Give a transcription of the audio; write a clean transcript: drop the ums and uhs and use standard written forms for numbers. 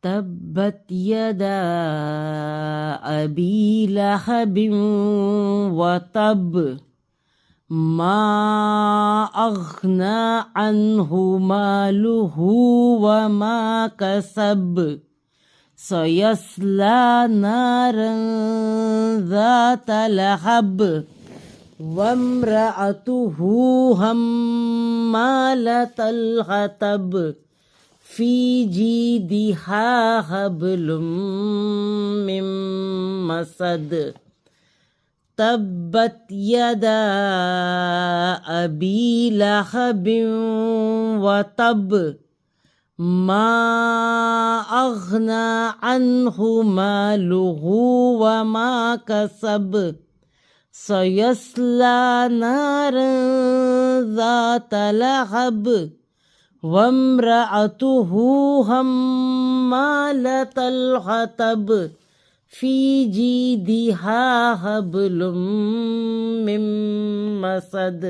तब्बत यदा अबी लहबिन व तब मा अग़ना अन्हु मालुहु व मा कसब सयस्ला नारन ज़ात लहब वम्रअतुहु हम्मालतल हतब फ़ी जीदिहा हब्लुम मिन मसद। तब्बत यदा अबी लहबिन व तब मा अग़ना अन्हु मालुहु व मा कसब सयस्ला नारन ज़ात लहब वम्रअतुहु हम्मालतल हतब फ़ी जीदिहा हब्लुम मिन मसद।